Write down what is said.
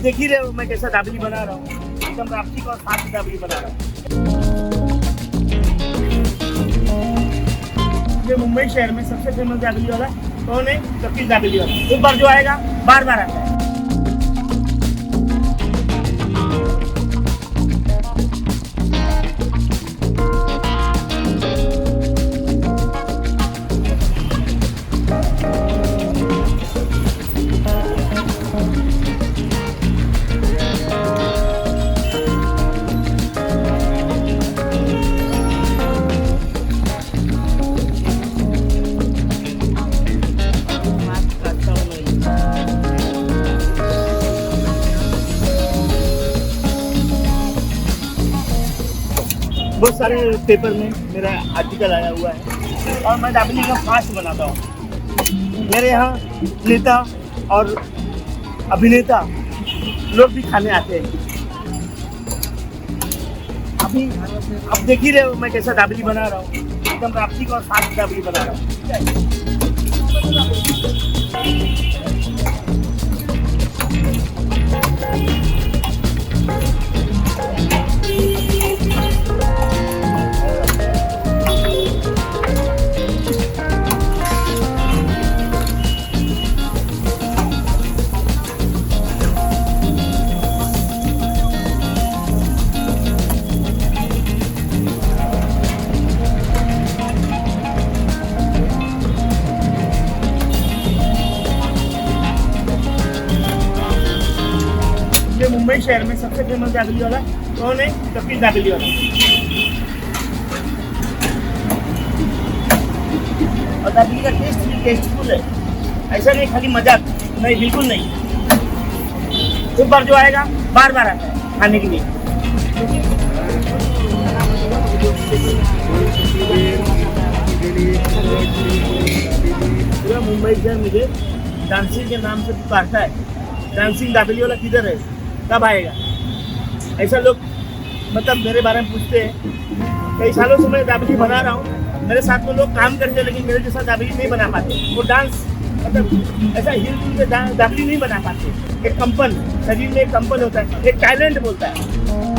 देख ही रहे हो मैं कैसा दाबेली बना रहा हूँ, एकदम राफ्टिक और साफ दाबेली बना रहा हूँ। ये मुंबई शहर में सबसे फेमस दाबेली वाला कौन है? कपिल दाबेली वाला। एक बार जो आएगा बार बार आता है। बहुत सारे पेपर में मेरा आर्टिकल आया हुआ है और मैं दाबेली का फास्ट बनाता हूँ। मेरे यहाँ नेता और अभिनेता लोग भी खाने आते हैं। अभी अब देख ही रहे हो मैं कैसा दाबेली बना रहा हूँ, एकदम राफ्टिक और साफ दाबेली बना रहा हूँ। मुंबई शहर में सबसे फेमस दाबेली वाला कौन है? कपिल दाबेली वाला। और दाबेली का टेस्ट भी टेस्टफुल है, ऐसा नहीं खाली मजाक, नहीं बिल्कुल नहीं। एक बार जो आएगा बार बार आता है खाने के लिए। पूरा मुंबई शहर मुझे डांसिंग के नाम से पुकारता है। डांसिंग दाबेली वाला किधर है, कब आएगा? ऐसा लोग मतलब मेरे बारे में पूछते हैं। कई सालों से मैं दाबेली बना रहा हूँ, मेरे साथ में लोग काम करते हैं लेकिन मेरे जैसा दाबेली नहीं बना पाते। वो डांस मतलब ऐसा हिल जुल के दाबेली नहीं बना पाते। एक कंपन, शरीर में एक कंपन होता है, एक टैलेंट बोलता है।